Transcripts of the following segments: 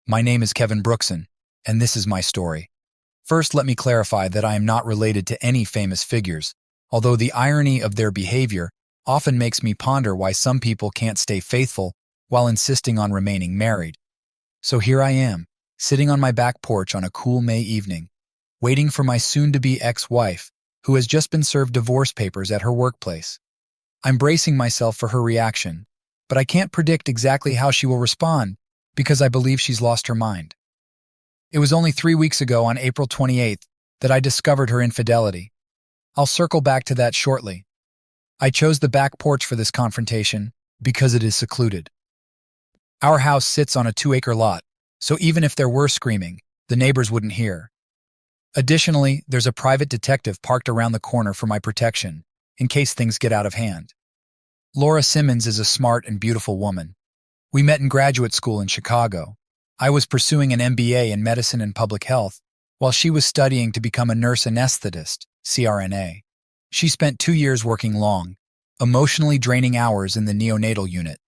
My name is Kevin Brookson, and this is my story. First, let me clarify that I am not related to any famous figures, although the irony of their behavior often makes me ponder why some people can't stay faithful while insisting on remaining married. So here I am, sitting on my back porch on a cool May evening, waiting for my soon-to-be ex-wife, who has just been served divorce papers at her workplace. I'm bracing myself for her reaction, but I can't predict exactly how she will respond because I believe she's lost her mind. It was only 3 weeks ago on April 28th that I discovered her infidelity. I'll circle back to that shortly. I chose the back porch for this confrontation because it is secluded. Our house sits on a 2-acre lot, so even if there were screaming, the neighbors wouldn't hear. Additionally, there's a private detective parked around the corner for my protection, in case things get out of hand. Laura Simmons is a smart and beautiful woman. We met in graduate school in Chicago. I was pursuing an MBA in medicine and public health, while she was studying to become a nurse anesthetist, CRNA. She spent 2 years working long, emotionally draining hours in the neonatal unit.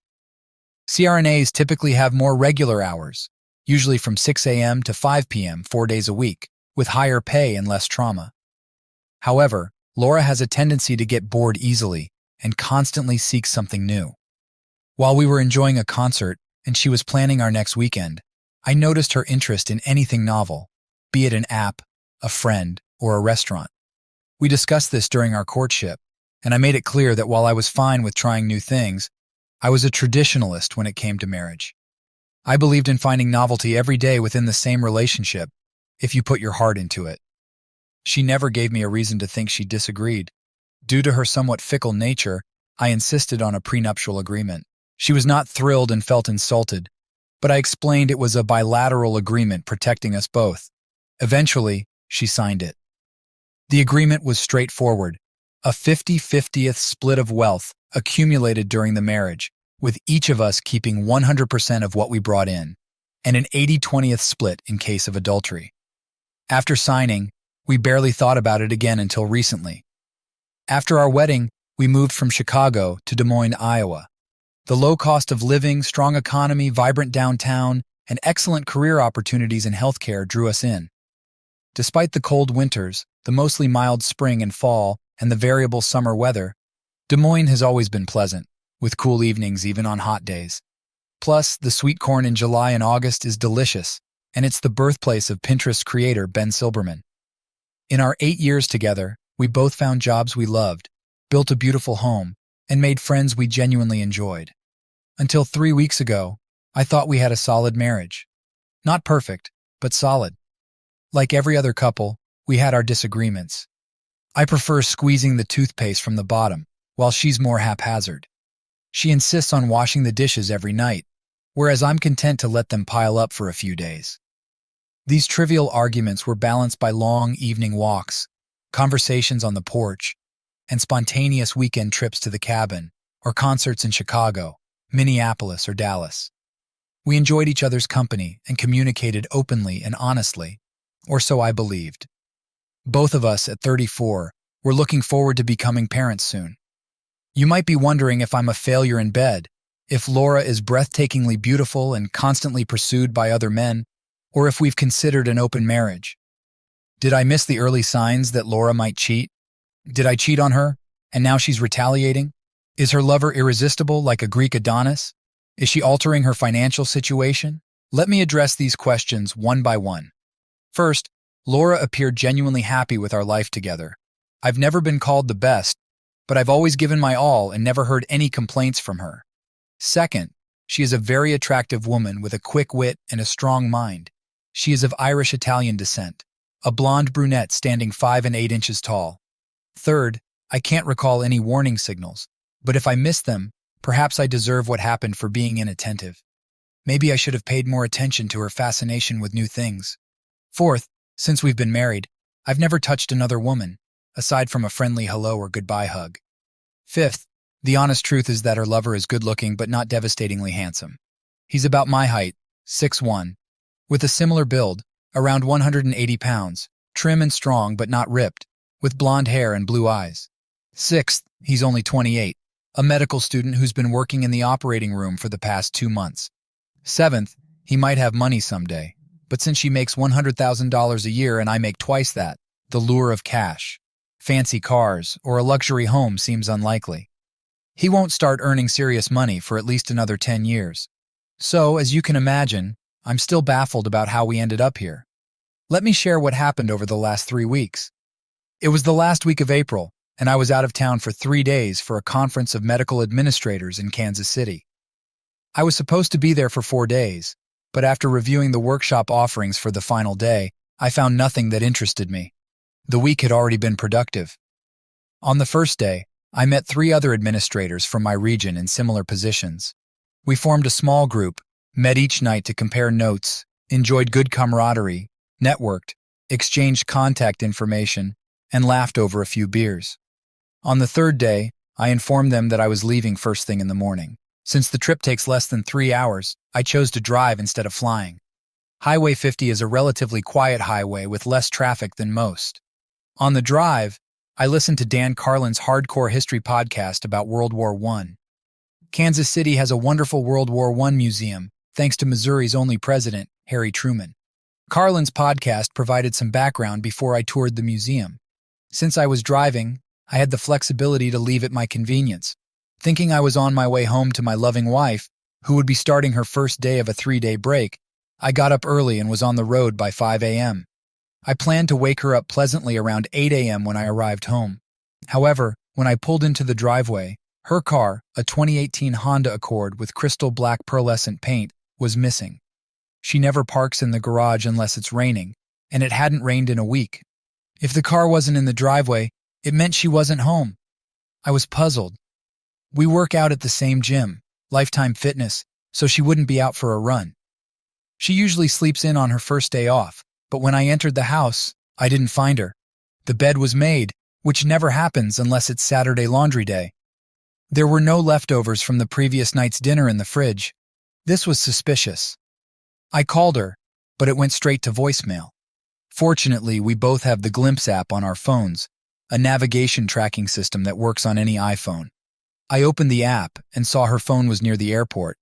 CRNAs typically have more regular hours, usually from 6 a.m. to 5 p.m. 4 days a week, with higher pay and less trauma. However, Laura has a tendency to get bored easily and constantly seeks something new. While we were enjoying a concert and she was planning our next weekend, I noticed her interest in anything novel, be it an app, a friend, or a restaurant. We discussed this during our courtship, and I made it clear that while I was fine with trying new things, I was a traditionalist when it came to marriage. I believed in finding novelty every day within the same relationship, if you put your heart into it. She never gave me a reason to think she disagreed. Due to her somewhat fickle nature, I insisted on a prenuptial agreement. She was not thrilled and felt insulted, but I explained it was a bilateral agreement protecting us both. Eventually, she signed it. The agreement was straightforward, a 50-50th split of wealth accumulated during the marriage, with each of us keeping 100% of what we brought in, and an 80-20th split in case of adultery. After signing, we barely thought about it again until recently. After our wedding, we moved from Chicago to Des Moines, Iowa. The low cost of living, strong economy, vibrant downtown, and excellent career opportunities in healthcare drew us in. Despite the cold winters, the mostly mild spring and fall, and the variable summer weather, Des Moines has always been pleasant, with cool evenings even on hot days. Plus, the sweet corn in July and August is delicious, and it's the birthplace of Pinterest creator Ben Silberman. In our 8 years together, we both found jobs we loved, built a beautiful home, and made friends we genuinely enjoyed. Until 3 weeks ago, I thought we had a solid marriage. Not perfect, but solid. Like every other couple, we had our disagreements. I prefer squeezing the toothpaste from the bottom, while she's more haphazard. She insists on washing the dishes every night, whereas I'm content to let them pile up for a few days. These trivial arguments were balanced by long evening walks, conversations on the porch, and spontaneous weekend trips to the cabin or concerts in Chicago, Minneapolis, or Dallas. We enjoyed each other's company and communicated openly and honestly, or so I believed. Both of us, at 34, were looking forward to becoming parents soon. You might be wondering if I'm a failure in bed, if Laura is breathtakingly beautiful and constantly pursued by other men, or if we've considered an open marriage. Did I miss the early signs that Laura might cheat? Did I cheat on her, and now she's retaliating? Is her lover irresistible like a Greek Adonis? Is she altering her financial situation? Let me address these questions one by one. First, Laura appeared genuinely happy with our life together. I've never been called the best, but I've always given my all and never heard any complaints from her. Second, she is a very attractive woman with a quick wit and a strong mind. She is of Irish-Italian descent, a blonde brunette standing 5 and 8 inches tall. Third, I can't recall any warning signals, but if I missed them, perhaps I deserve what happened for being inattentive. Maybe I should have paid more attention to her fascination with new things. Fourth, since we've been married, I've never touched another woman, aside from a friendly hello or goodbye hug. Fifth, the honest truth is that her lover is good-looking but not devastatingly handsome. He's about my height, 6'1", with a similar build, around 180 pounds, trim and strong but not ripped, with blonde hair and blue eyes. Sixth, he's only 28, a medical student who's been working in the operating room for the past 2 months. Seventh, He might have money someday, but since she makes $100,000 a year and I make twice that, the lure of cash, fancy cars, or a luxury home seems unlikely. He won't start earning serious money for at least another 10 years. So, as you can imagine, I'm still baffled about how we ended up here. Let me share what happened over the last 3 weeks. It was the last week of April, and I was out of town for 3 days for a conference of medical administrators in Kansas City. I was supposed to be there for 4 days, but after reviewing the workshop offerings for the final day, I found nothing that interested me. The week had already been productive. On the first day, I met 3 other administrators from my region in similar positions. We formed a small group, met each night to compare notes, enjoyed good camaraderie, networked, exchanged contact information, and laughed over a few beers. On the third day, I informed them that I was leaving first thing in the morning. Since the trip takes less than 3 hours, I chose to drive instead of flying. Highway 50 is a relatively quiet highway with less traffic than most. On the drive, I listened to Dan Carlin's Hardcore History podcast about World War I. Kansas City has a wonderful World War I museum, thanks to Missouri's only president, Harry Truman. Carlin's podcast provided some background before I toured the museum. Since I was driving, I had the flexibility to leave at my convenience. Thinking I was on my way home to my loving wife, who would be starting her first day of a 3-day break, I got up early and was on the road by 5 a.m. I planned to wake her up pleasantly around 8 a.m. when I arrived home. However, when I pulled into the driveway, her car, a 2018 Honda Accord with crystal black pearlescent paint, was missing. She never parks in the garage unless it's raining, and it hadn't rained in a week. If the car wasn't in the driveway, it meant she wasn't home. I was puzzled. We work out at the same gym, Lifetime Fitness, so she wouldn't be out for a run. She usually sleeps in on her first day off, but when I entered the house, I didn't find her. The bed was made, which never happens unless it's Saturday laundry day. There were no leftovers from the previous night's dinner in the fridge. This was suspicious. I called her, but it went straight to voicemail. Fortunately, we both have the Glimpse app on our phones, a navigation tracking system that works on any iPhone. I opened the app and saw her phone was near the airport.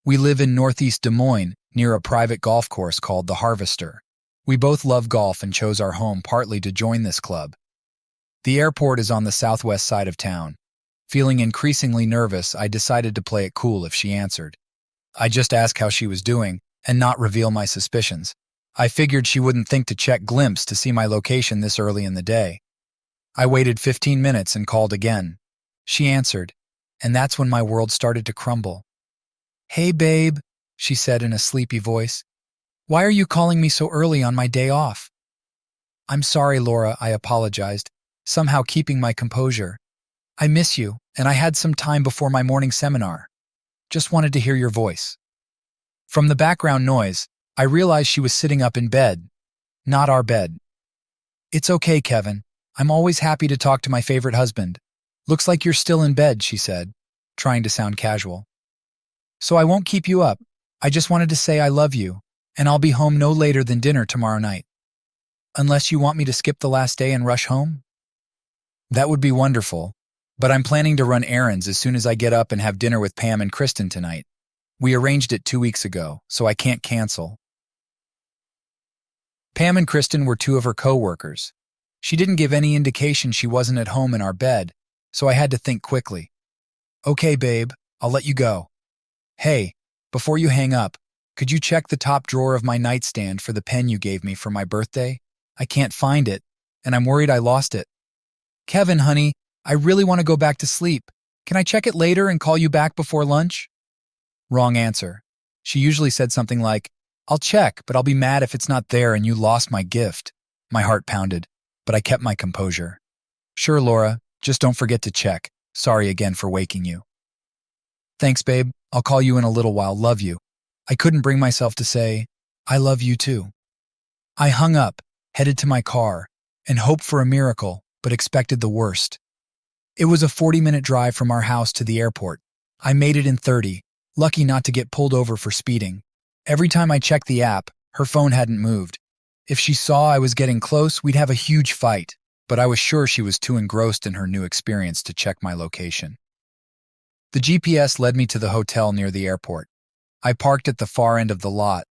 We live in northeast Des Moines, near a private golf course called the Harvester. We both love golf and chose our home partly to join this club. The airport is on the southwest side of town. Feeling increasingly nervous, I decided to play it cool if she answered. I just asked how she was doing and not reveal my suspicions. I figured she wouldn't think to check Glimpse to see my location this early in the day. I waited 15 minutes and called again. She answered, and that's when my world started to crumble. "Hey, babe," she said in a sleepy voice. "Why are you calling me so early on my day off?" "I'm sorry, Laura," I apologized, somehow keeping my composure. "I miss you, and I had some time before my morning seminar. Just wanted to hear your voice." From the background noise, I realized she was sitting up in bed. Not our bed. "It's okay, Kevin. I'm always happy to talk to my favorite husband. Looks like you're still in bed," she said, trying to sound casual. "So I won't keep you up. I just wanted to say I love you, and I'll be home no later than dinner tomorrow night. Unless you want me to skip the last day and rush home?" "That would be wonderful, but I'm planning to run errands as soon as I get up and have dinner with Pam and Kristen tonight. We arranged it 2 weeks ago, so I can't cancel." Pam and Kristen were 2 of her co-workers. She didn't give any indication she wasn't at home in our bed, so I had to think quickly. "Okay, babe, I'll let you go. Hey, before you hang up, could you check the top drawer of my nightstand for the pen you gave me for my birthday? I can't find it, and I'm worried I lost it." "Kevin, honey, I really want to go back to sleep. Can I check it later and call you back before lunch?" Wrong answer. She usually said something like, "I'll check, but I'll be mad if it's not there and you lost my gift." My heart pounded, but I kept my composure. "Sure, Laura, just don't forget to check. Sorry again for waking you." "Thanks, babe. I'll call you in a little while. Love you." I couldn't bring myself to say, "I love you too." I hung up, headed to my car, and hoped for a miracle, but expected the worst. It was a 40-minute drive from our house to the airport. I made it in 30, lucky not to get pulled over for speeding. Every time I checked the app, her phone hadn't moved. If she saw I was getting close, we'd have a huge fight, but I was sure she was too engrossed in her new experience to check my location. The GPS led me to the hotel near the airport. I parked at the far end of the lot,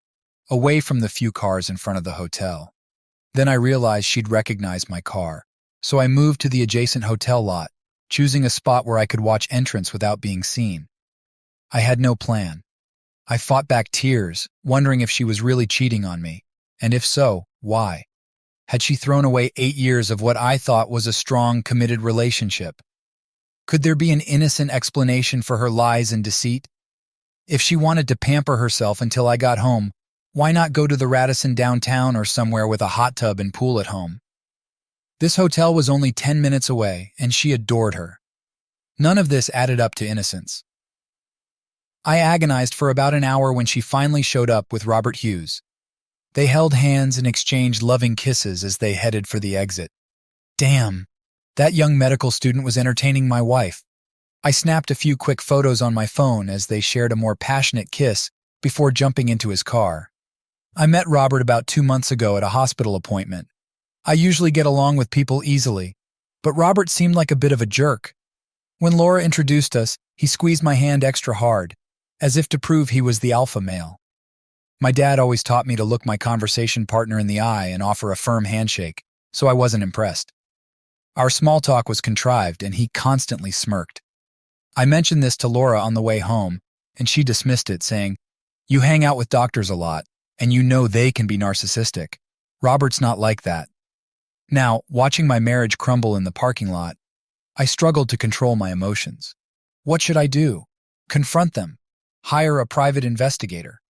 away from the few cars in front of the hotel. Then I realized she'd recognized my car, so I moved to the adjacent hotel lot, choosing a spot where I could watch entrance without being seen. I had no plan. I fought back tears, wondering if she was really cheating on me, and if so, why? Had she thrown away 8 years of what I thought was a strong, committed relationship? Could there be an innocent explanation for her lies and deceit? If she wanted to pamper herself until I got home, why not go to the Radisson downtown or somewhere with a hot tub and pool at home? This hotel was only 10 minutes away, and she adored her. None of this added up to innocence. I agonized for about an hour when she finally showed up with Robert Hughes. They held hands and exchanged loving kisses as they headed for the exit. Damn, that young medical student was entertaining my wife. I snapped a few quick photos on my phone as they shared a more passionate kiss before jumping into his car. I met Robert about 2 months ago at a hospital appointment. I usually get along with people easily, but Robert seemed like a bit of a jerk. When Laura introduced us, he squeezed my hand extra hard, as if to prove he was the alpha male. My dad always taught me to look my conversation partner in the eye and offer a firm handshake, so I wasn't impressed. Our small talk was contrived, and he constantly smirked. I mentioned this to Laura on the way home, and she dismissed it, saying, "You hang out with doctors a lot, and you know they can be narcissistic. Robert's not like that." Now, watching my marriage crumble in the parking lot, I struggled to control my emotions. What should I do? Confront them? Hire a private investigator?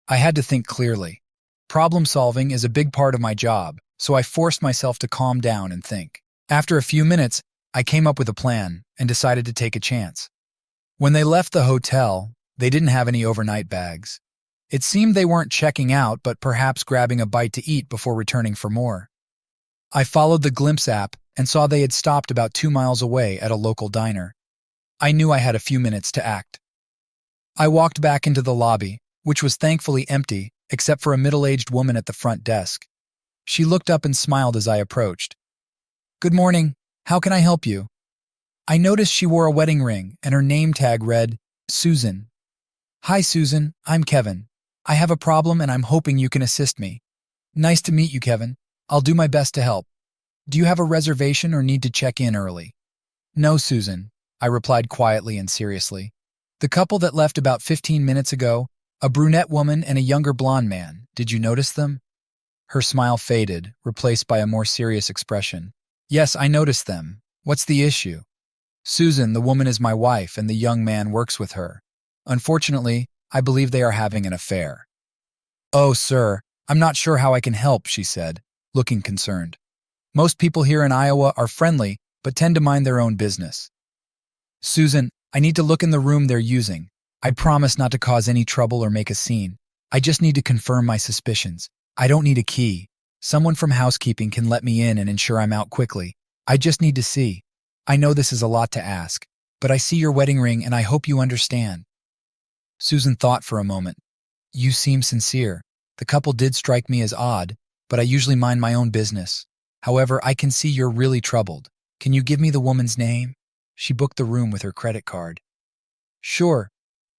I had to think clearly. Problem solving is a big part of my job, so I forced myself to calm down and think. After a few minutes, I came up with a plan and decided to take a chance. When they left the hotel, they didn't have any overnight bags. It seemed they weren't checking out, but perhaps grabbing a bite to eat before returning for more. I followed the Glimpse app and saw they had stopped about 2 miles away at a local diner. I knew I had a few minutes to act. I walked back into the lobby, which was thankfully empty except for a middle-aged woman at the front desk. She looked up and smiled as I approached. "Good morning. How can I help you?" I noticed she wore a wedding ring and her name tag read, Susan. "Hi, Susan. I'm Kevin. I have a problem and I'm hoping you can assist me." "Nice to meet you, Kevin. I'll do my best to help. Do you have a reservation or need to check in early?" "No, Susan," I replied quietly and seriously. "The couple that left about 15 minutes ago, a brunette woman and a younger blonde man, did you notice them?" Her smile faded, replaced by a more serious expression. "Yes, I noticed them. What's the issue?" "Susan, the woman is my wife and the young man works with her. Unfortunately, I believe they are having an affair." "Oh, sir, I'm not sure how I can help," she said, looking concerned. "Most people here in Iowa are friendly, but tend to mind their own business." "Susan, I need to look in the room they're using. I promise not to cause any trouble or make a scene. I just need to confirm my suspicions. I don't need a key. Someone from housekeeping can let me in and ensure I'm out quickly. I just need to see. I know this is a lot to ask, but I see your wedding ring and I hope you understand." Susan thought for a moment. "You seem sincere. The couple did strike me as odd, but I usually mind my own business. However, I can see you're really troubled. Can you give me the woman's name?" She booked the room with her credit card. "Sure.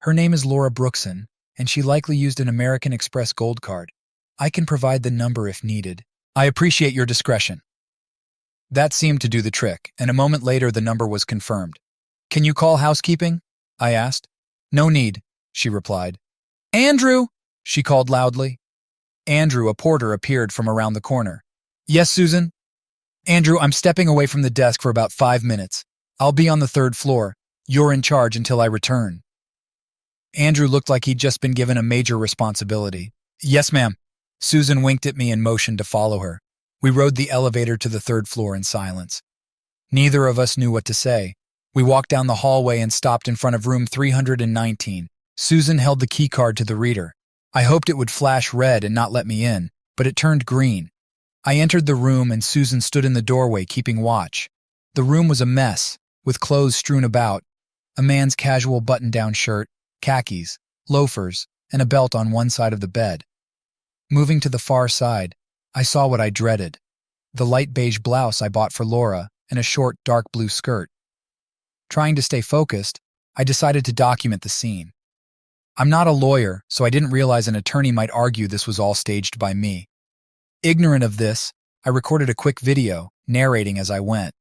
Her name is Laura Brookson, and she likely used an American Express Gold card. I can provide the number if needed." "I appreciate your discretion." That seemed to do the trick, and a moment later the number was confirmed. "Can you call housekeeping?" I asked. "No need," she replied. "Andrew!" she called loudly. Andrew, a porter, appeared from around the corner. "Yes, Susan?" "Andrew, I'm stepping away from the desk for about 5 minutes. I'll be on the 3rd floor. You're in charge until I return." Andrew looked like he'd just been given a major responsibility. "Yes, ma'am." Susan winked at me and motioned to follow her. We rode the elevator to the 3rd floor in silence. Neither of us knew what to say. We walked down the hallway and stopped in front of room 319. Susan held the key card to the reader. I hoped it would flash red and not let me in, but it turned green. I entered the room and Susan stood in the doorway keeping watch. The room was a mess, with clothes strewn about, a man's casual button-down shirt, khakis, loafers, and a belt on one side of the bed. Moving to the far side, I saw what I dreaded: the light beige blouse I bought for Laura and a short, dark blue skirt. Trying to stay focused, I decided to document the scene. I'm not a lawyer, so I didn't realize an attorney might argue this was all staged by me. Ignorant of this, I recorded a quick video, narrating as I went.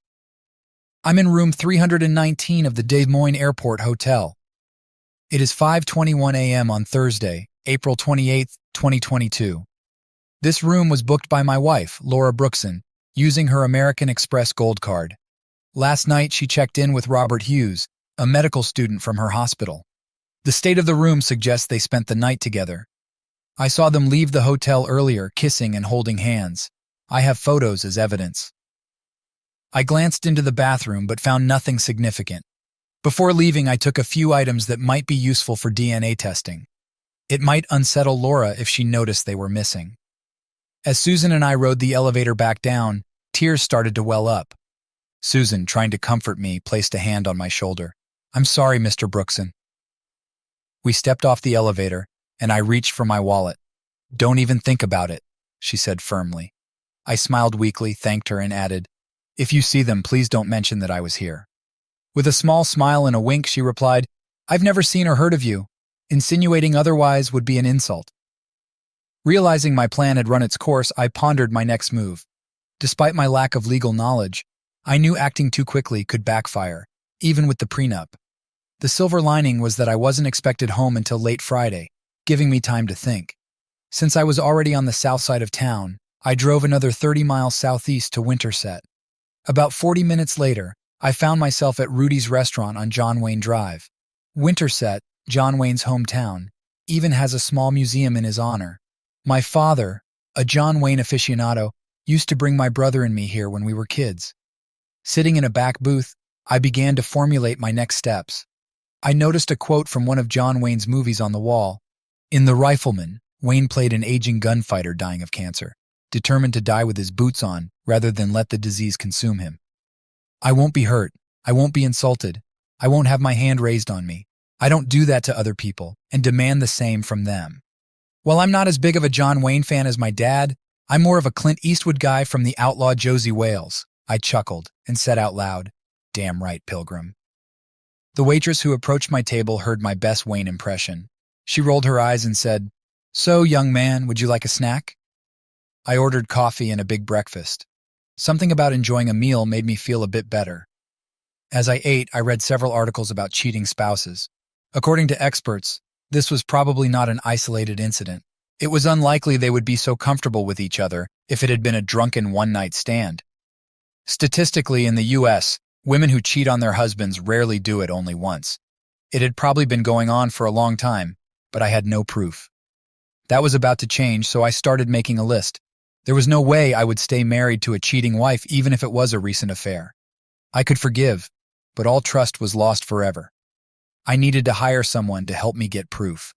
I'm in room 319 of the Des Moines Airport Hotel. It is 5:21 a.m. on Thursday, April 28, 2022. This room was booked by my wife, Laura Brookson, using her American Express Gold Card. Last night, she checked in with Robert Hughes, a medical student from her hospital. The state of the room suggests they spent the night together. I saw them leave the hotel earlier, kissing and holding hands. I have photos as evidence. I glanced into the bathroom but found nothing significant. Before leaving, I took a few items that might be useful for DNA testing. It might unsettle Laura if she noticed they were missing. As Susan and I rode the elevator back down, tears started to well up. Susan, trying to comfort me, placed a hand on my shoulder. "I'm sorry, Mr. Brookson." We stepped off the elevator, and I reached for my wallet. "Don't even think about it," she said firmly. I smiled weakly, thanked her, and added, "If you see them, please don't mention that I was here." With a small smile and a wink, she replied, "I've never seen or heard of you. Insinuating otherwise would be an insult." Realizing my plan had run its course, I pondered my next move. Despite my lack of legal knowledge, I knew acting too quickly could backfire, even with the prenup. The silver lining was that I wasn't expected home until late Friday, giving me time to think. Since I was already on the south side of town, I drove another 30 miles southeast to Winterset. About 40 minutes later, I found myself at Rudy's restaurant on John Wayne Drive. Winterset, John Wayne's hometown, even has a small museum in his honor. My father, a John Wayne aficionado, used to bring my brother and me here when we were kids. Sitting in a back booth, I began to formulate my next steps. I noticed a quote from one of John Wayne's movies on the wall. In The Rifleman, Wayne played an aging gunfighter dying of cancer, determined to die with his boots on rather than let the disease consume him. "I won't be hurt. I won't be insulted. I won't have my hand raised on me. I don't do that to other people and demand the same from them." While I'm not as big of a John Wayne fan as my dad, I'm more of a Clint Eastwood guy from the outlaw Josie Wales. I chuckled and said out loud, "Damn right, Pilgrim." The waitress who approached my table heard my best Wayne impression. She rolled her eyes and said, "So, young man, would you like a snack?" I ordered coffee and a big breakfast. Something about enjoying a meal made me feel a bit better. As I ate, I read several articles about cheating spouses. According to experts, this was probably not an isolated incident. It was unlikely they would be so comfortable with each other if it had been a drunken one-night stand. Statistically, in the U.S., women who cheat on their husbands rarely do it only once. It had probably been going on for a long time, but I had no proof. That was about to change, so I started making a list. There was no way I would stay married to a cheating wife even if it was a recent affair. I could forgive, but all trust was lost forever. I needed to hire someone to help me get proof.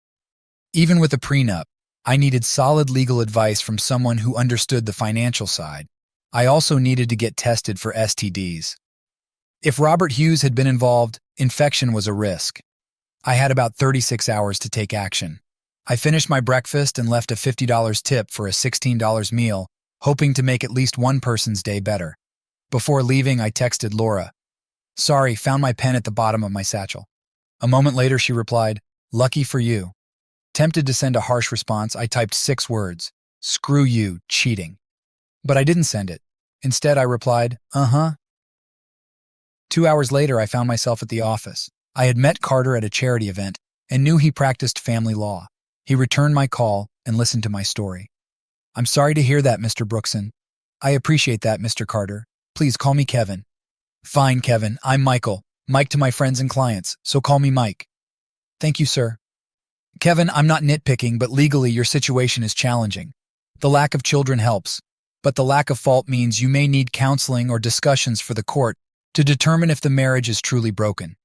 Even with a prenup, I needed solid legal advice from someone who understood the financial side. I also needed to get tested for STDs. If Robert Hughes had been involved, infection was a risk. I had about 36 hours to take action. I finished my breakfast and left a $50 tip for a $16 meal, hoping to make at least one person's day better. Before leaving, I texted Laura. "Sorry, found my pen at the bottom of my satchel." A moment later, she replied, "Lucky for you." Tempted to send a harsh response, I typed 6 words, "Screw you, cheating." But I didn't send it. Instead, I replied, "Uh-huh." 2 hours later, I found myself at the office. I had met Carter at a charity event and knew he practiced family law. He returned my call and listened to my story. "I'm sorry to hear that, Mr. Brookson." "I appreciate that, Mr. Carter. Please call me Kevin." "Fine, Kevin. I'm Michael. Mike to my friends and clients, so call me Mike." "Thank you, sir." "Kevin, I'm not nitpicking, but legally your situation is challenging. The lack of children helps, but the lack of fault means you may need counseling or discussions for the court to determine if the marriage is truly broken.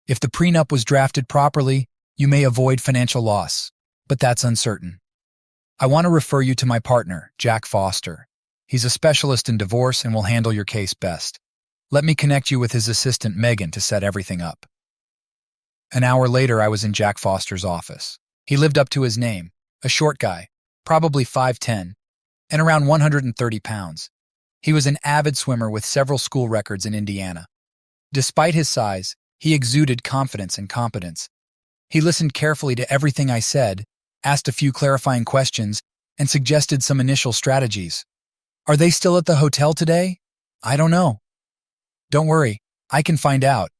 If the prenup was drafted properly, you may avoid financial loss, but that's uncertain. I want to refer you to my partner, Jack Foster. He's a specialist in divorce and will handle your case best. Let me connect you with his assistant, Megan, to set everything up." An hour later, I was in Jack Foster's office. He lived up to his name, a short guy, probably 5'10", and around 130 pounds. He was an avid swimmer with several school records in Indiana. Despite his size, he exuded confidence and competence. He listened carefully to everything I said, asked a few clarifying questions, and suggested some initial strategies. Are they still at the hotel today? I don't know. Don't worry, I can find out.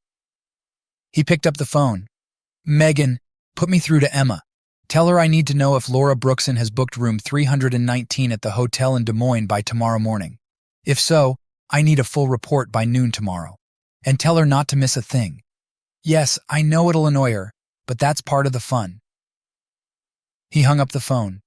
He picked up the phone. Megan, put me through to Emma. Tell her I need to know if Laura Brookson has booked room 319 at the hotel in Des Moines by tomorrow morning. If so, I need a full report by noon tomorrow. And tell her not to miss a thing. Yes, I know it'll annoy her, but that's part of the fun. He hung up the phone.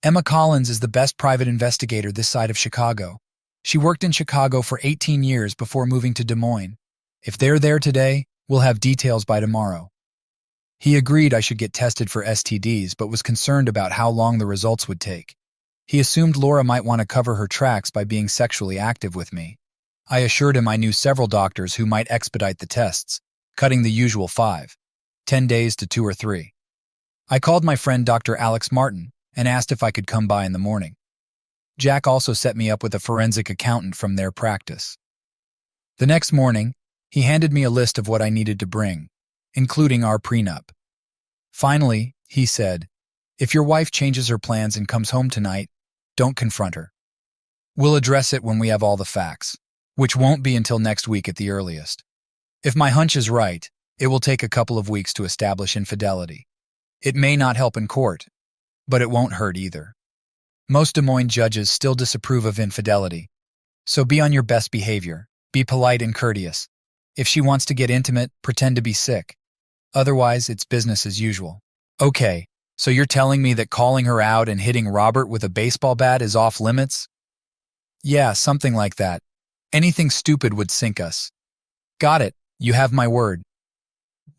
Emma Collins is the best private investigator this side of Chicago. She worked in Chicago for 18 years before moving to Des Moines. If they're there today, we'll have details by tomorrow. He agreed I should get tested for STDs, but was concerned about how long the results would take. He assumed Laura might want to cover her tracks by being sexually active with me. I assured him I knew several doctors who might expedite the tests, cutting the usual 10 days to 2 or 3. I called my friend Dr. Alex Martin and asked if I could come by in the morning. Jack also set me up with a forensic accountant from their practice. The next morning, he handed me a list of what I needed to bring, including our prenup. Finally, he said, if your wife changes her plans and comes home tonight, don't confront her. We'll address it when we have all the facts, which won't be until next week at the earliest. If my hunch is right, it will take a couple of weeks to establish infidelity. It may not help in court, but it won't hurt either. Most Des Moines judges still disapprove of infidelity, so be on your best behavior, be polite and courteous. If she wants to get intimate, pretend to be sick. Otherwise, it's business as usual. Okay, so you're telling me that calling her out and hitting Robert with a baseball bat is off limits? Yeah, something like that. Anything stupid would sink us. Got it, you have my word.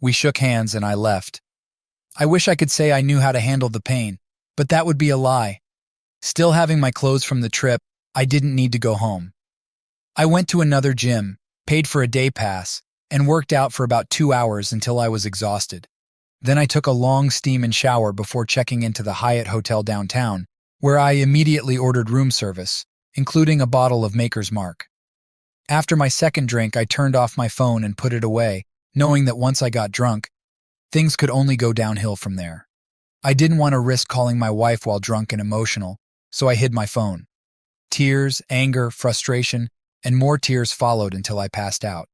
We shook hands and I left. I wish I could say I knew how to handle the pain, but that would be a lie. Still having my clothes from the trip, I didn't need to go home. I went to another gym, paid for a day pass, and worked out for about 2 hours until I was exhausted. Then I took a long steam and shower before checking into the Hyatt Hotel downtown, where I immediately ordered room service, including a bottle of Maker's Mark. After my second drink, I turned off my phone and put it away, knowing that once I got drunk, things could only go downhill from there. I didn't want to risk calling my wife while drunk and emotional, so I hid my phone. Tears, anger, frustration, and more tears followed until I passed out.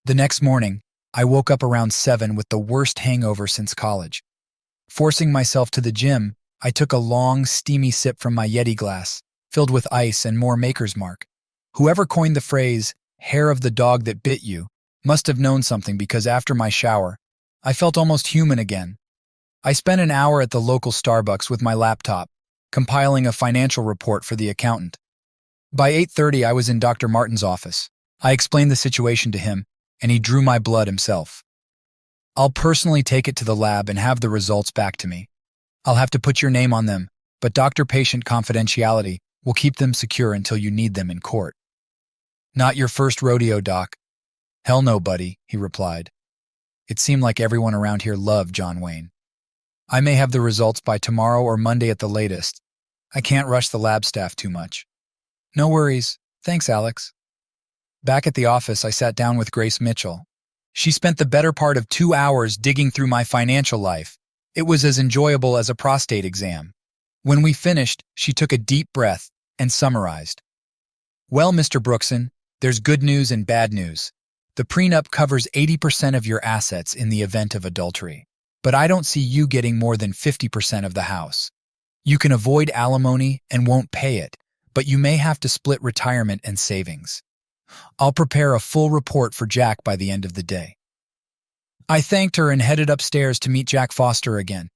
The next morning, I woke up around 7 with the worst hangover since college. Forcing myself to the gym, I took a long, steamy sip from my Yeti glass, filled with ice and more Maker's Mark. Whoever coined the phrase, hair of the dog that bit you, must have known something because after my shower, I felt almost human again. I spent an hour at the local Starbucks with my laptop, compiling a financial report for the accountant. By 8:30, I was in Dr. Martin's office. I explained the situation to him, and he drew my blood himself. I'll personally take it to the lab and have the results back to me. I'll have to put your name on them, but doctor-patient confidentiality will keep them secure until you need them in court. Not your first rodeo, Doc. Hell no, buddy, he replied. It seemed like everyone around here loved John Wayne. I may have the results by tomorrow or Monday at the latest. I can't rush the lab staff too much. No worries. Thanks, Alex. Back at the office, I sat down with Grace Mitchell. She spent the better part of 2 hours digging through my financial life. It was as enjoyable as a prostate exam. When we finished, she took a deep breath and summarized. Well, Mr. Brookson, there's good news and bad news. The prenup covers 80% of your assets in the event of adultery, but I don't see you getting more than 50% of the house. You can avoid alimony and won't pay it, but you may have to split retirement and savings. I'll prepare a full report for Jack by the end of the day. I thanked her and headed upstairs to meet Jack Foster again.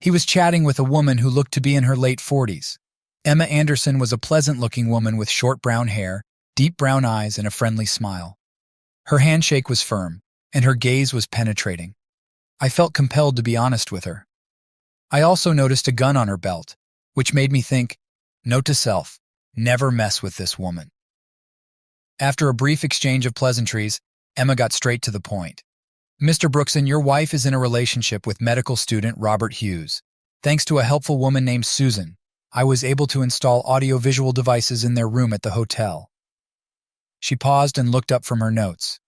He was chatting with a woman who looked to be in her late 40s. Emma Anderson was a pleasant-looking woman with short brown hair, deep brown eyes, and a friendly smile. Her handshake was firm, and her gaze was penetrating. I felt compelled to be honest with her. I also noticed a gun on her belt, which made me think, note to self, never mess with this woman. After a brief exchange of pleasantries, Emma got straight to the point. Mr. Brookson, your wife is in a relationship with medical student Robert Hughes. Thanks to a helpful woman named Susan, I was able to install audio-visual devices in their room at the hotel. She paused and looked up from her notes.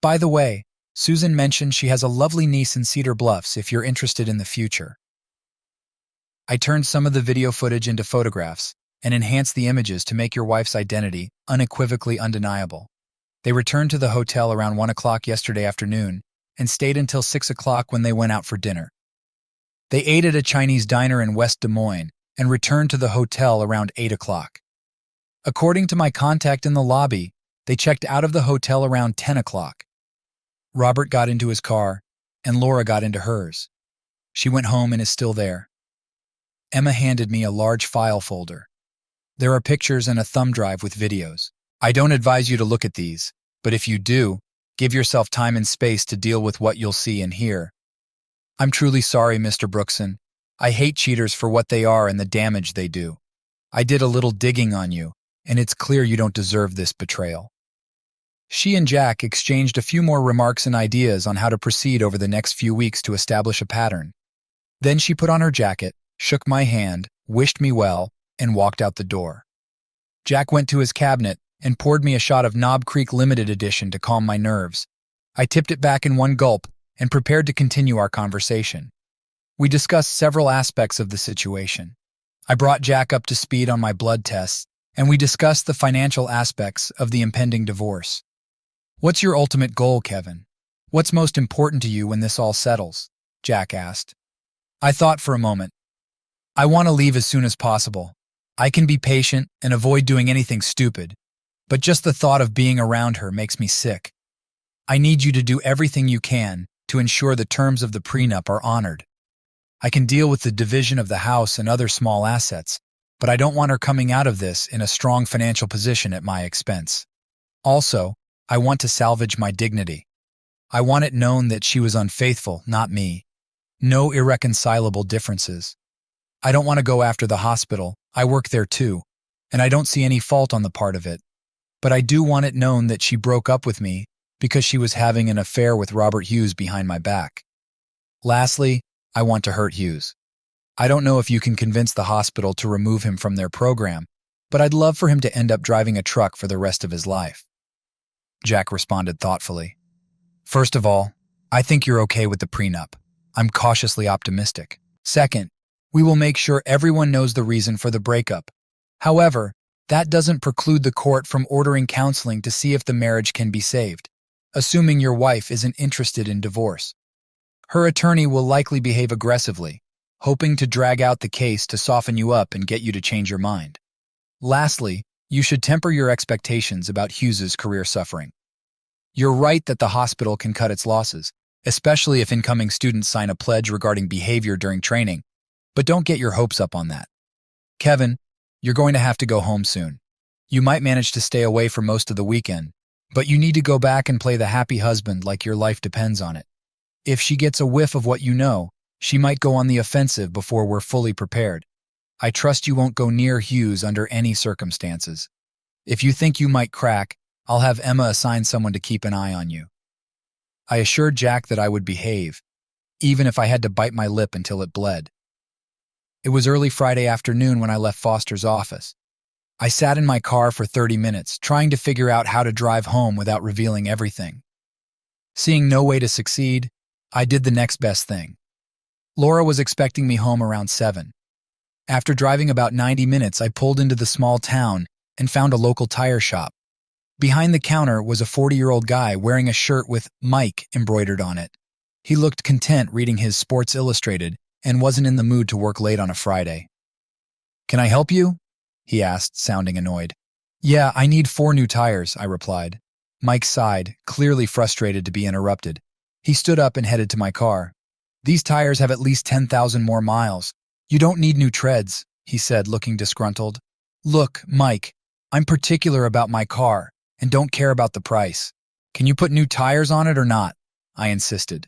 By the way, Susan mentioned she has a lovely niece in Cedar Bluffs if you're interested in the future. I turned some of the video footage into photographs and enhanced the images to make your wife's identity unequivocally undeniable. They returned to the hotel around 1 o'clock yesterday afternoon and stayed until 6 o'clock when they went out for dinner. They ate at a Chinese diner in West Des Moines and returned to the hotel around 8 o'clock. According to my contact in the lobby, they checked out of the hotel around 10 o'clock. Robert got into his car, and Laura got into hers. She went home and is still there. Emma handed me a large file folder. There are pictures and a thumb drive with videos. I don't advise you to look at these, but if you do, give yourself time and space to deal with what you'll see and hear. I'm truly sorry, Mr. Brookson. I hate cheaters for what they are and the damage they do. I did a little digging on you, and it's clear you don't deserve this betrayal. She and Jack exchanged a few more remarks and ideas on how to proceed over the next few weeks to establish a pattern. Then she put on her jacket, shook my hand, wished me well, and walked out the door. Jack went to his cabinet and poured me a shot of Knob Creek Limited Edition to calm my nerves. I tipped it back in one gulp and prepared to continue our conversation. We discussed several aspects of the situation. I brought Jack up to speed on my blood tests, and we discussed the financial aspects of the impending divorce. What's your ultimate goal, Kevin? What's most important to you when this all settles? Jack asked. I thought for a moment. I want to leave as soon as possible. I can be patient and avoid doing anything stupid, but just the thought of being around her makes me sick. I need you to do everything you can to ensure the terms of the prenup are honored. I can deal with the division of the house and other small assets, but I don't want her coming out of this in a strong financial position at my expense. Also, I want to salvage my dignity. I want it known that she was unfaithful, not me. No irreconcilable differences. I don't want to go after the hospital. I work there too, and I don't see any fault on the part of it. But I do want it known that she broke up with me because she was having an affair with Robert Hughes behind my back. Lastly, I want to hurt Hughes. I don't know if you can convince the hospital to remove him from their program, but I'd love for him to end up driving a truck for the rest of his life. Jack responded thoughtfully. First of all, I think you're okay with the prenup. I'm cautiously optimistic. Second, we will make sure everyone knows the reason for the breakup. However, that doesn't preclude the court from ordering counseling to see if the marriage can be saved, assuming your wife isn't interested in divorce. Her attorney will likely behave aggressively, hoping to drag out the case to soften you up and get you to change your mind. Lastly, you should temper your expectations about Hughes's career suffering. You're right that the hospital can cut its losses, especially if incoming students sign a pledge regarding behavior during training, but don't get your hopes up on that. Kevin, you're going to have to go home soon. You might manage to stay away for most of the weekend, but you need to go back and play the happy husband like your life depends on it. If she gets a whiff of what you know, she might go on the offensive before we're fully prepared. I trust you won't go near Hughes under any circumstances. If you think you might crack, I'll have Emma assign someone to keep an eye on you. I assured Jack that I would behave, even if I had to bite my lip until it bled. It was early Friday afternoon when I left Foster's office. I sat in my car for 30 minutes, trying to figure out how to drive home without revealing everything. Seeing no way to succeed, I did the next best thing. Laura was expecting me home around 7. After driving about 90 minutes, I pulled into the small town and found a local tire shop. Behind the counter was a 40-year-old guy wearing a shirt with Mike embroidered on it. He looked content reading his Sports Illustrated and wasn't in the mood to work late on a Friday. "Can I help you?" he asked, sounding annoyed. "Yeah, I need 4 new tires," I replied. Mike sighed, clearly frustrated to be interrupted. He stood up and headed to my car. "These tires have at least 10,000 more miles. You don't need new treads," he said, looking disgruntled. "Look, Mike, I'm particular about my car and don't care about the price. Can you put new tires on it or not?" I insisted.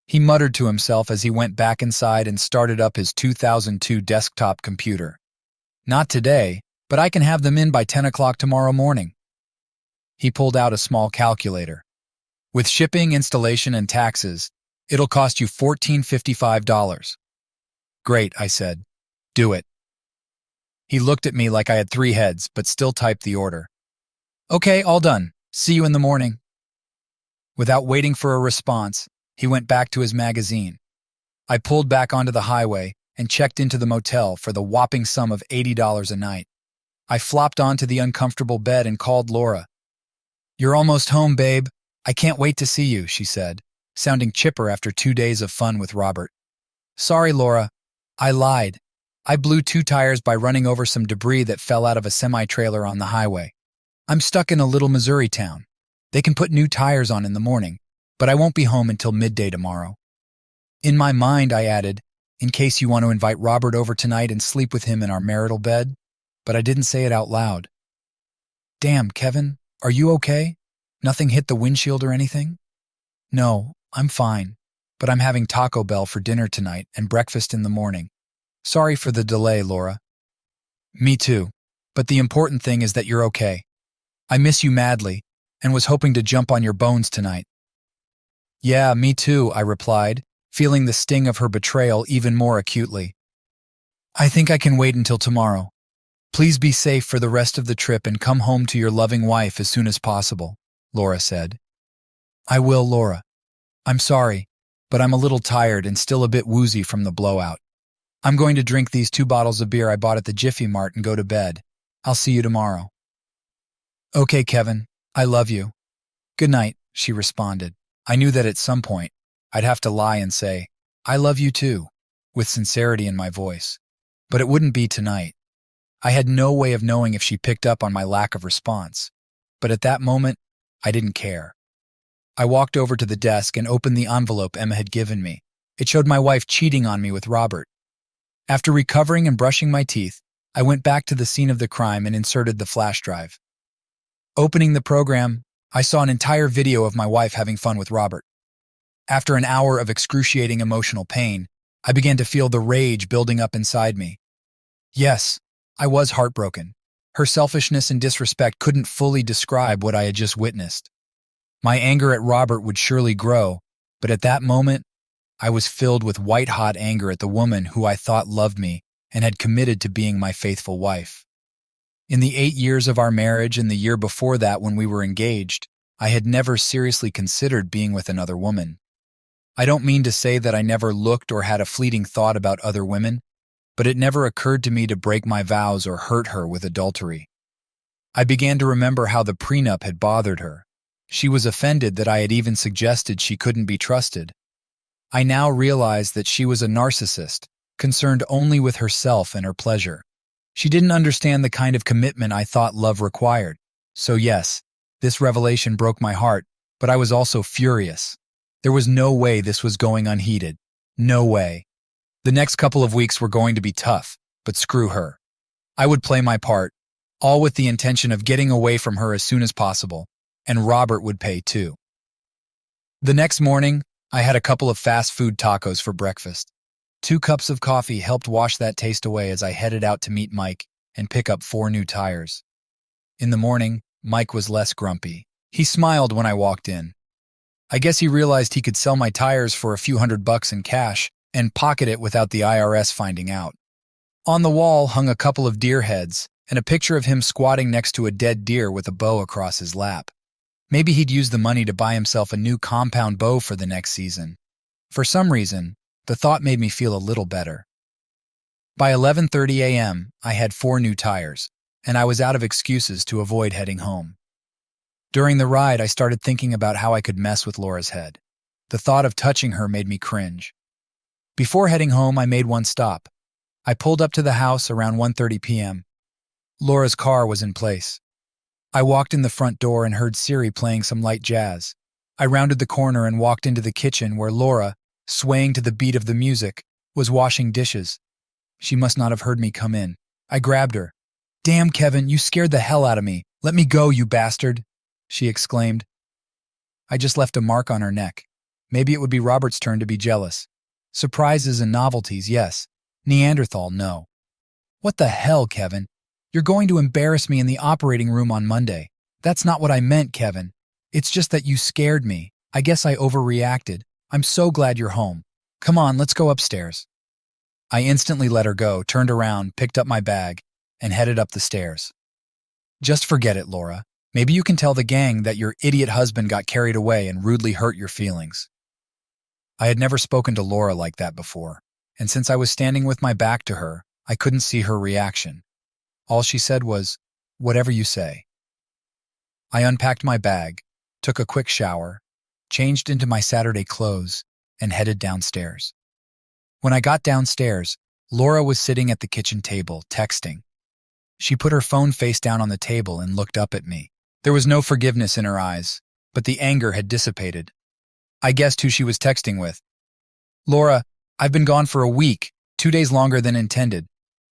He muttered to himself as he went back inside and started up his 2002 desktop computer. "Not today, but I can have them in by 10 o'clock tomorrow morning." He pulled out a small calculator. "With shipping, installation, and taxes, it'll cost you $1,455. "Great," I said. "Do it." He looked at me like I had 3 heads, but still typed the order. "Okay, all done. See you in the morning." Without waiting for a response, he went back to his magazine. I pulled back onto the highway and checked into the motel for the whopping sum of $80 a night. I flopped onto the uncomfortable bed and called Laura. "You're almost home, babe. I can't wait to see you," she said, sounding chipper after 2 days of fun with Robert. "Sorry, Laura. I lied. I blew 2 tires by running over some debris that fell out of a semi-trailer on the highway. I'm stuck in a little Missouri town. They can put new tires on in the morning, but I won't be home until midday tomorrow." In my mind, I added, "In case you want to invite Robert over tonight and sleep with him in our marital bed," but I didn't say it out loud. "Damn, Kevin, are you okay? Nothing hit the windshield or anything?" "No, I'm fine, but I'm having Taco Bell for dinner tonight and breakfast in the morning. Sorry for the delay, Laura." "Me too, but the important thing is that you're okay. I miss you madly and was hoping to jump on your bones tonight." "Yeah, me too," I replied, feeling the sting of her betrayal even more acutely. "I think I can wait until tomorrow. Please be safe for the rest of the trip and come home to your loving wife as soon as possible," Laura said. "I will, Laura. I'm sorry, but I'm a little tired and still a bit woozy from the blowout. I'm going to drink these 2 bottles of beer I bought at the Jiffy Mart and go to bed. I'll see you tomorrow." "Okay, Kevin. I love you." "Good night," she responded. I knew that at some point, I'd have to lie and say, "I love you too," with sincerity in my voice. But it wouldn't be tonight. I had no way of knowing if she picked up on my lack of response. But at that moment, I didn't care. I walked over to the desk and opened the envelope Emma had given me. It showed my wife cheating on me with Robert. After recovering and brushing my teeth, I went back to the scene of the crime and inserted the flash drive. Opening the program, I saw an entire video of my wife having fun with Robert. After an hour of excruciating emotional pain, I began to feel the rage building up inside me. Yes, I was heartbroken. Her selfishness and disrespect couldn't fully describe what I had just witnessed. My anger at Robert would surely grow, but at that moment, I was filled with white-hot anger at the woman who I thought loved me and had committed to being my faithful wife. In the 8 years of our marriage and the year before that when we were engaged, I had never seriously considered being with another woman. I don't mean to say that I never looked or had a fleeting thought about other women, but it never occurred to me to break my vows or hurt her with adultery. I began to remember how the prenup had bothered her. She was offended that I had even suggested she couldn't be trusted. I now realized that she was a narcissist, concerned only with herself and her pleasure. She didn't understand the kind of commitment I thought love required. So yes, this revelation broke my heart, but I was also furious. There was no way this was going unheeded. No way. The next couple of weeks were going to be tough, but screw her. I would play my part, all with the intention of getting away from her as soon as possible, and Robert would pay too. The next morning, I had a couple of fast food tacos for breakfast. 2 cups of coffee helped wash that taste away as I headed out to meet Mike and pick up 4 new tires. In the morning, Mike was less grumpy. He smiled when I walked in. I guess he realized he could sell my tires for a few $100 in cash and pocket it without the IRS finding out. On the wall hung a couple of deer heads and a picture of him squatting next to a dead deer with a bow across his lap. Maybe he'd use the money to buy himself a new compound bow for the next season. For some reason, the thought made me feel a little better. By 11:30 a.m., I had 4 new tires, and I was out of excuses to avoid heading home. During the ride, I started thinking about how I could mess with Laura's head. The thought of touching her made me cringe. Before heading home, I made one stop. I pulled up to the house around 1:30 p.m. Laura's car was in place. I walked in the front door and heard Siri playing some light jazz. I rounded the corner and walked into the kitchen where Laura, swaying to the beat of the music, was washing dishes. She must not have heard me come in. I grabbed her. "Damn, Kevin, you scared the hell out of me. Let me go, you bastard," she exclaimed. I just left a mark on her neck. Maybe it would be Robert's turn to be jealous. Surprises and novelties, yes. Neanderthal, no. "What the hell, Kevin? You're going to embarrass me in the operating room on Monday. That's not what I meant, Kevin. It's just that you scared me. I guess I overreacted. I'm so glad you're home. Come on, let's go upstairs." I instantly let her go, turned around, picked up my bag, and headed up the stairs. "Just forget it, Laura. Maybe you can tell the gang that your idiot husband got carried away and rudely hurt your feelings." I had never spoken to Laura like that before, and since I was standing with my back to her, I couldn't see her reaction. All she said was, "Whatever you say." I unpacked my bag, took a quick shower, changed into my Saturday clothes, and headed downstairs. When I got downstairs, Laura was sitting at the kitchen table, texting. She put her phone face down on the table and looked up at me. There was no forgiveness in her eyes, but the anger had dissipated. I guessed who she was texting with. "Laura, I've been gone for a week, 2 days longer than intended.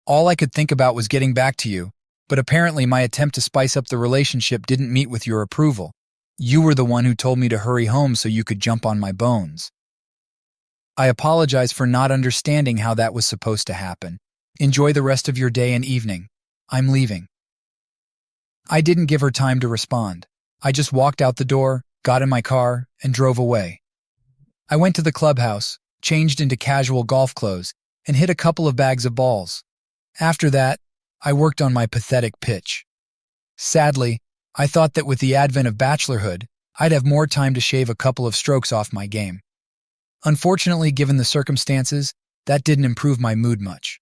All I could think about was getting back to you, but apparently my attempt to spice up the relationship didn't meet with your approval. You were the one who told me to hurry home so you could jump on my bones. I apologize for not understanding how that was supposed to happen. Enjoy the rest of your day and evening. I'm leaving." I didn't give her time to respond. I just walked out the door, got in my car, and drove away. I went to the clubhouse, changed into casual golf clothes, and hit a couple of bags of balls. After that, I worked on my pathetic pitch. Sadly, I thought that with the advent of bachelorhood, I'd have more time to shave a couple of strokes off my game. Unfortunately, given the circumstances, that didn't improve my mood much.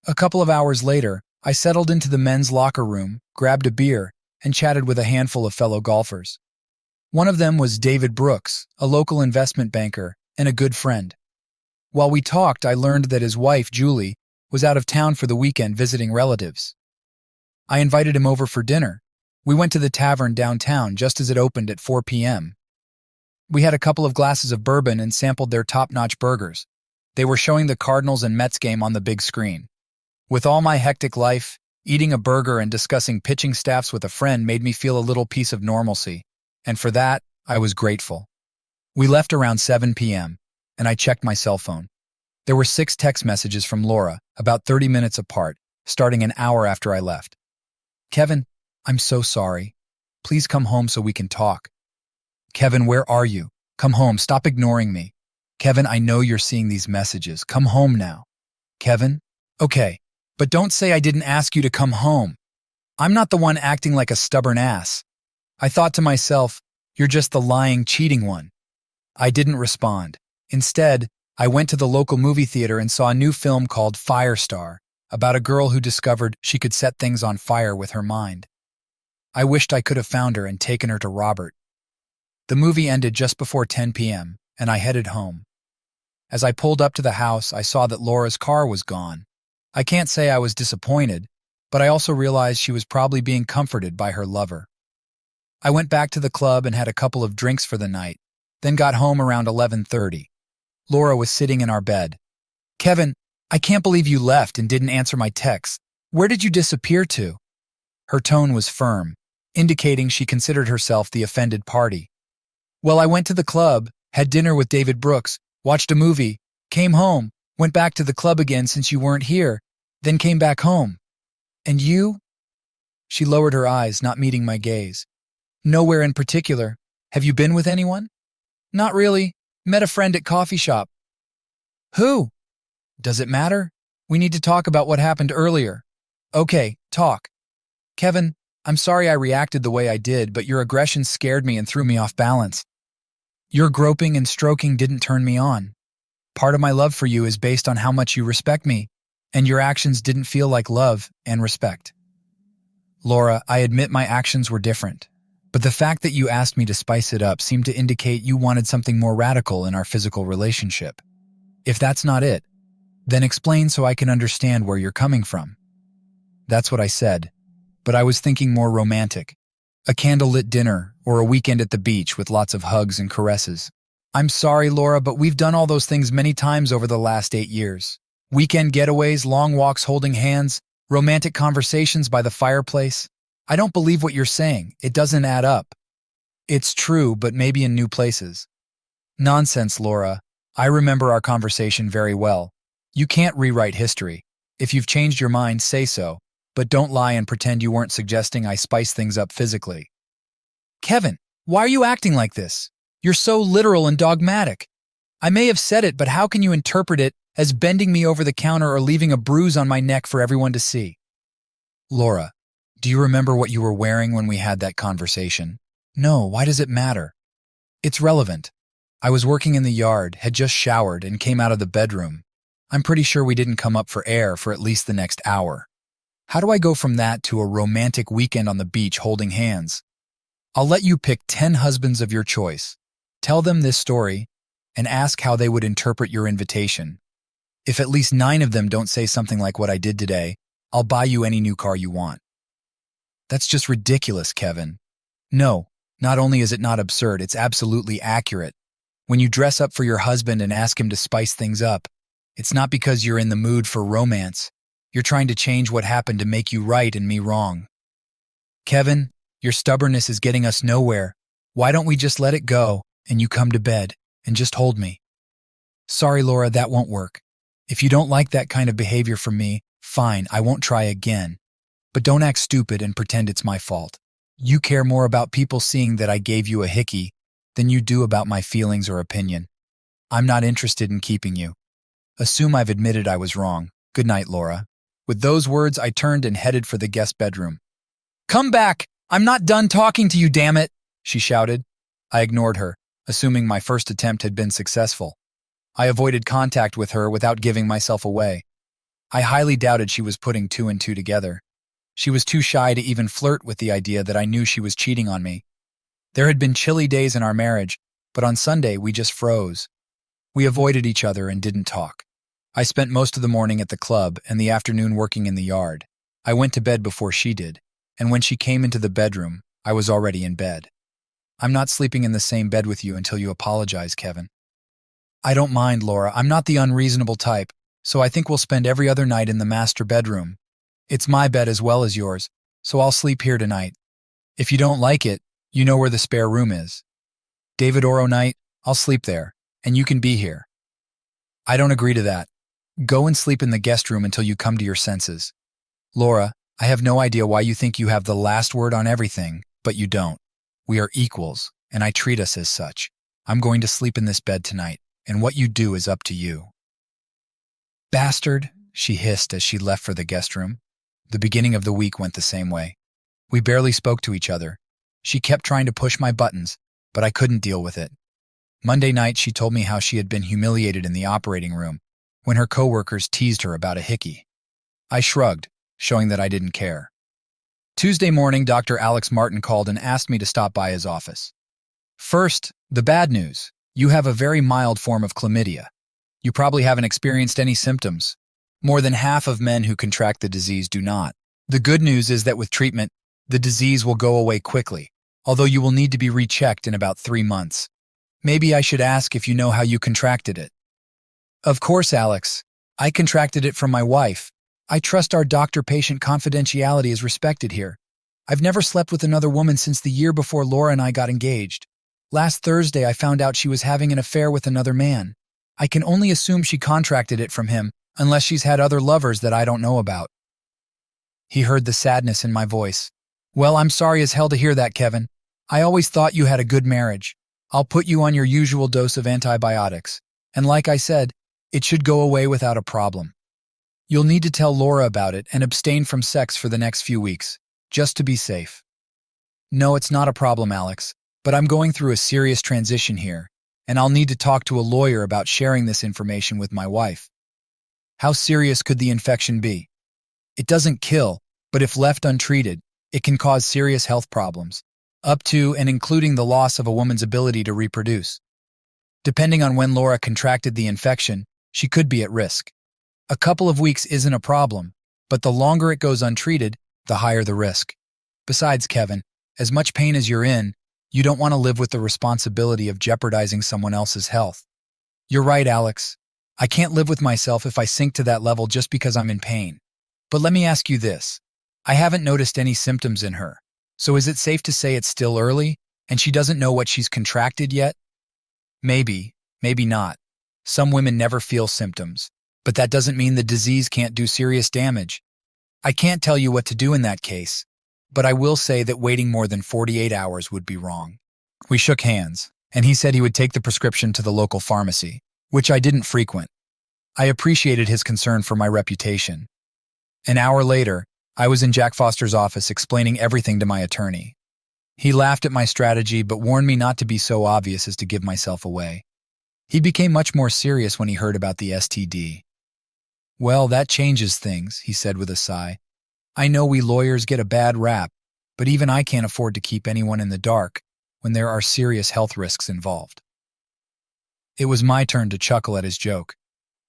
A couple of hours later, I settled into the men's locker room, grabbed a beer, and chatted with a handful of fellow golfers. One of them was David Brooks, a local investment banker and a good friend. While we talked, I learned that his wife, Julie, was out of town for the weekend visiting relatives. I invited him over for dinner. We went to the tavern downtown just as it opened at 4 p.m. We had a couple of glasses of bourbon and sampled their top-notch burgers. They were showing the Cardinals and Mets game on the big screen. With all my hectic life, eating a burger and discussing pitching staffs with a friend made me feel a little piece of normalcy, and for that, I was grateful. We left around 7 p.m., and I checked my cell phone. There were 6 text messages from Laura, about 30 minutes apart, starting an hour after I left. "Kevin, I'm so sorry. Please come home so we can talk. Kevin, where are you? Come home, stop ignoring me. Kevin, I know you're seeing these messages. Come home now. Kevin? Okay, but don't say I didn't ask you to come home. I'm not the one acting like a stubborn ass." I thought to myself, "You're just the lying, cheating one." I didn't respond. Instead, I went to the local movie theater and saw a new film called Firestar, about a girl who discovered she could set things on fire with her mind. I wished I could have found her and taken her to Robert. The movie ended just before 10 p.m., and I headed home. As I pulled up to the house, I saw that Laura's car was gone. I can't say I was disappointed, but I also realized she was probably being comforted by her lover. I went back to the club and had a couple of drinks for the night, then got home around 11:30. Laura was sitting in our bed. "Kevin, I can't believe you left and didn't answer my texts. Where did you disappear to?" Her tone was firm, indicating she considered herself the offended party. "Well, I went to the club, had dinner with David Brooks, watched a movie, came home, went back to the club again since you weren't here, then came back home. And you?" She lowered her eyes, not meeting my gaze. "Nowhere in particular. Have you been with anyone?" "Not really. Met a friend at coffee shop." "Who?" "Does it matter? We need to talk about what happened earlier." "Okay, talk." "Kevin, I'm sorry I reacted the way I did, but your aggression scared me and threw me off balance. Your groping and stroking didn't turn me on. Part of my love for you is based on how much you respect me, and your actions didn't feel like love and respect." "Laura, I admit my actions were different, but the fact that you asked me to spice it up seemed to indicate you wanted something more radical in our physical relationship. If that's not it, then explain so I can understand where you're coming from." That's what I said, but I was thinking more romantic. A candlelit dinner or a weekend at the beach with lots of hugs and caresses. "I'm sorry, Laura, but we've done all those things many times over the last 8 years. Weekend getaways, long walks holding hands, romantic conversations by the fireplace. I don't believe what you're saying. It doesn't add up." "It's true, but maybe in new places." "Nonsense, Laura. I remember our conversation very well. You can't rewrite history. If you've changed your mind, say so, but don't lie and pretend you weren't suggesting I spice things up physically." "Kevin, why are you acting like this? You're so literal and dogmatic. I may have said it, but how can you interpret it as bending me over the counter or leaving a bruise on my neck for everyone to see?" "Laura, Do you remember what you were wearing when we had that conversation? No, why does it matter? It's relevant. I was working in the yard, had just showered, and came out of the bedroom. I'm pretty sure we didn't come up for air for at least the next hour. How do I go from that to a romantic weekend on the beach holding hands? I'll let you pick 10 husbands of your choice. Tell them this story and ask how they would interpret your invitation. If at least 9 of them don't say something like what I did today, I'll buy you any new car you want. That's just ridiculous, Kevin. No, not only is it not absurd, it's absolutely accurate. When you dress up for your husband and ask him to spice things up, it's not because you're in the mood for romance. You're trying to change what happened to make you right and me wrong. Kevin, your stubbornness is getting us nowhere. Why don't we just let it go and you come to bed and just hold me? Sorry, Laura, that won't work. If you don't like that kind of behavior from me, fine, I won't try again. But don't act stupid and pretend it's my fault. You care more about people seeing that I gave you a hickey than you do about my feelings or opinion. I'm not interested in keeping you. Assume I've admitted I was wrong. Good night, Laura. With those words, I turned and headed for the guest bedroom. Come back! I'm not done talking to you, damn it! She shouted. I ignored her, assuming my first attempt had been successful. I avoided contact with her without giving myself away. I highly doubted she was putting 2 and 2 together. She was too shy to even flirt with the idea that I knew she was cheating on me. There had been chilly days in our marriage, but on Sunday we just froze. We avoided each other and didn't talk. I spent most of the morning at the club and the afternoon working in the yard. I went to bed before she did, and when she came into the bedroom, I was already in bed. I'm not sleeping in the same bed with you until you apologize, Kevin. I don't mind, Laura. I'm not the unreasonable type, so I think we'll spend every other night in the master bedroom. It's my bed as well as yours, so I'll sleep here tonight. If you don't like it, you know where the spare room is. David Oro night, I'll sleep there, and you can be here. I don't agree to that. Go and sleep in the guest room until you come to your senses. Laura, I have no idea why you think you have the last word on everything, but you don't. We are equals, and I treat us as such. I'm going to sleep in this bed tonight, and what you do is up to you. Bastard, she hissed as she left for the guest room. The beginning of the week went the same way. We barely spoke to each other. She kept trying to push my buttons, but I couldn't deal with it. Monday night, she told me how she had been humiliated in the operating room when her coworkers teased her about a hickey. I shrugged, showing that I didn't care. Tuesday morning, Dr. Alex Martin called and asked me to stop by his office. First, the bad news. You have a very mild form of chlamydia. You probably haven't experienced any symptoms. More than half of men who contract the disease do not. The good news is that with treatment, the disease will go away quickly, although you will need to be rechecked in about 3 months. Maybe I should ask if you know how you contracted it. Of course, Alex. I contracted it from my wife. I trust our doctor-patient confidentiality is respected here. I've never slept with another woman since the year before Laura and I got engaged. Last Thursday, I found out she was having an affair with another man. I can only assume she contracted it from him, unless she's had other lovers that I don't know about. He heard the sadness in my voice. Well, I'm sorry as hell to hear that, Kevin. I always thought you had a good marriage. I'll put you on your usual dose of antibiotics. And like I said, it should go away without a problem. You'll need to tell Laura about it and abstain from sex for the next few weeks, just to be safe. No, it's not a problem, Alex, but I'm going through a serious transition here, and I'll need to talk to a lawyer about sharing this information with my wife. How serious could the infection be? It doesn't kill, but if left untreated, it can cause serious health problems, up to and including the loss of a woman's ability to reproduce. Depending on when Laura contracted the infection, she could be at risk. A couple of weeks isn't a problem, but the longer it goes untreated, the higher the risk. Besides, Kevin, as much pain as you're in, you don't want to live with the responsibility of jeopardizing someone else's health. You're right, Alex. I can't live with myself if I sink to that level just because I'm in pain. But let me ask you this. I haven't noticed any symptoms in her, so is it safe to say it's still early, and she doesn't know what she's contracted yet? Maybe, maybe not. Some women never feel symptoms, but that doesn't mean the disease can't do serious damage. I can't tell you what to do in that case, but I will say that waiting more than 48 hours would be wrong. We shook hands, and he said he would take the prescription to the local pharmacy, which I didn't frequent. I appreciated his concern for my reputation. An hour later, I was in Jack Foster's office explaining everything to my attorney. He laughed at my strategy but warned me not to be so obvious as to give myself away. He became much more serious when he heard about the STD. "Well, that changes things," he said with a sigh. "I know we lawyers get a bad rap, but even I can't afford to keep anyone in the dark when there are serious health risks involved." It was my turn to chuckle at his joke.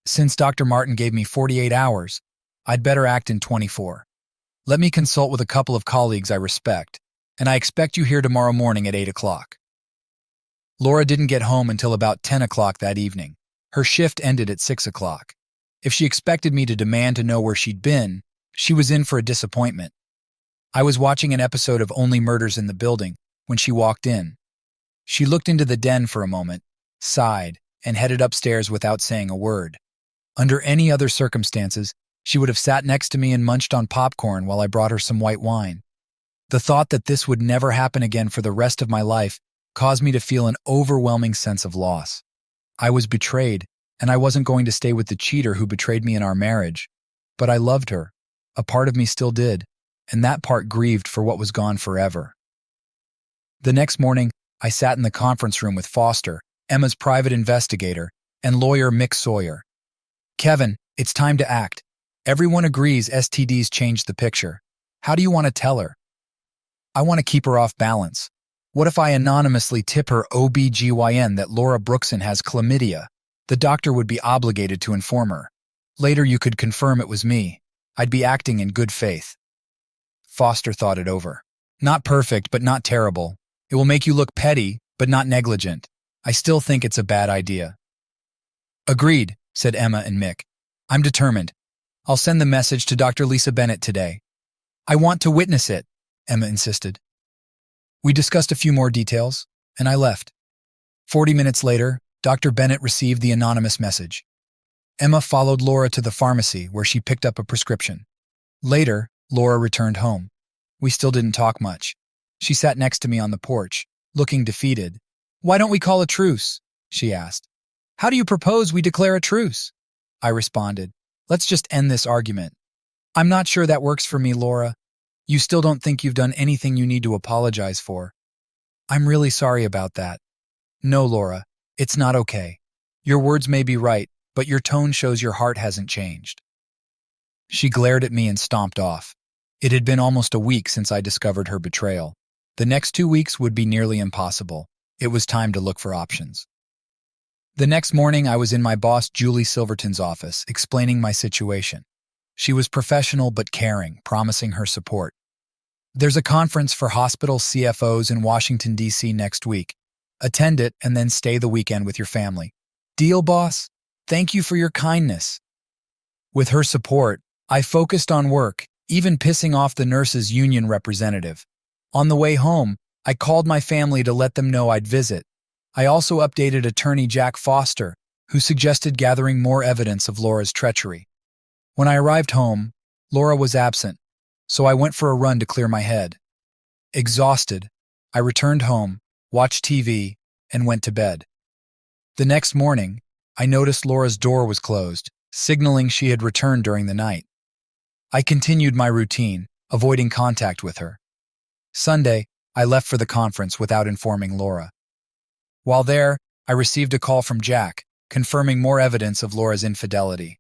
"Since Dr. Martin gave me 48 hours, I'd better act in 24. Let me consult with a couple of colleagues I respect, and I expect you here tomorrow morning at 8 o'clock. Laura didn't get home until about 10 o'clock that evening. Her shift ended at 6 o'clock. If she expected me to demand to know where she'd been, she was in for a disappointment. I was watching an episode of Only Murders in the Building when she walked in. She looked into the den for a moment, sighed, and headed upstairs without saying a word. Under any other circumstances, she would have sat next to me and munched on popcorn while I brought her some white wine. The thought that this would never happen again for the rest of my life caused me to feel an overwhelming sense of loss. I was betrayed, and I wasn't going to stay with the cheater who betrayed me in our marriage. But I loved her. A part of me still did, and that part grieved for what was gone forever. The next morning, I sat in the conference room with Foster, Emma's private investigator, and lawyer Mick Sawyer. "Kevin, it's time to act. Everyone agrees STDs changed the picture. How do you want to tell her?" "I want to keep her off balance. What if I anonymously tip her OB/GYN that Laura Brookson has chlamydia? The doctor would be obligated to inform her. Later you could confirm it was me. I'd be acting in good faith." Foster thought it over. "Not perfect, but not terrible. It will make you look petty, but not negligent. I still think it's a bad idea." "Agreed," said Emma and Mick. "I'm determined. I'll send the message to Dr. Lisa Bennett today." "I want to witness it," Emma insisted. We discussed a few more details, and I left. 40 minutes later, Dr. Bennett received the anonymous message. Emma followed Laura to the pharmacy where she picked up a prescription. Later, Laura returned home. We still didn't talk much. She sat next to me on the porch, looking defeated. "Why don't we call a truce?" she asked. "How do you propose we declare a truce?" I responded. "Let's just end this argument." "I'm not sure that works for me, Laura. You still don't think you've done anything you need to apologize for." "I'm really sorry about that." "No, Laura, it's not okay. Your words may be right, but your tone shows your heart hasn't changed." She glared at me and stomped off. It had been almost a week since I discovered her betrayal. The next 2 weeks would be nearly impossible. It was time to look for options. The next morning, I was in my boss Julie Silverton's office, explaining my situation. She was professional but caring, promising her support. "There's a conference for hospital CFOs in Washington, D.C. next week. Attend it and then stay the weekend with your family." "Deal, boss. Thank you for your kindness." With her support, I focused on work, even pissing off the nurses' union representative. On the way home, I called my family to let them know I'd visit. I also updated attorney Jack Foster, who suggested gathering more evidence of Laura's treachery. When I arrived home, Laura was absent, so I went for a run to clear my head. Exhausted, I returned home, watched TV, and went to bed. The next morning, I noticed Laura's door was closed, signaling she had returned during the night. I continued my routine, avoiding contact with her. Sunday, I left for the conference without informing Laura. While there, I received a call from Jack, confirming more evidence of Laura's infidelity.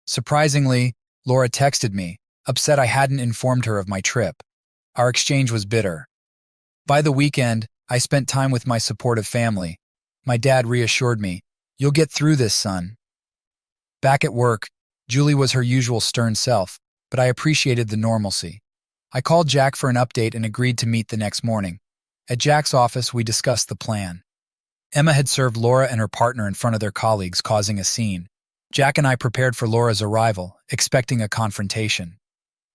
Surprisingly, Laura texted me, upset I hadn't informed her of my trip. Our exchange was bitter. By the weekend, I spent time with my supportive family. My dad reassured me, "You'll get through this, son." Back at work, Julie was her usual stern self, but I appreciated the normalcy. I called Jack for an update and agreed to meet the next morning. At Jack's office, we discussed the plan. Emma had served Laura and her partner in front of their colleagues, causing a scene. Jack and I prepared for Laura's arrival, expecting a confrontation.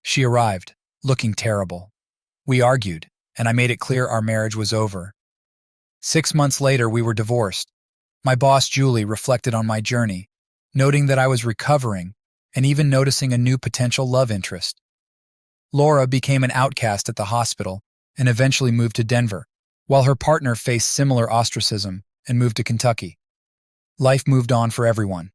She arrived, looking terrible. We argued, and I made it clear our marriage was over. 6 months later, we were divorced. My boss, Julie, reflected on my journey, noting that I was recovering and even noticing a new potential love interest. Laura became an outcast at the hospital and eventually moved to Denver, while her partner faced similar ostracism and moved to Kentucky. Life moved on for everyone.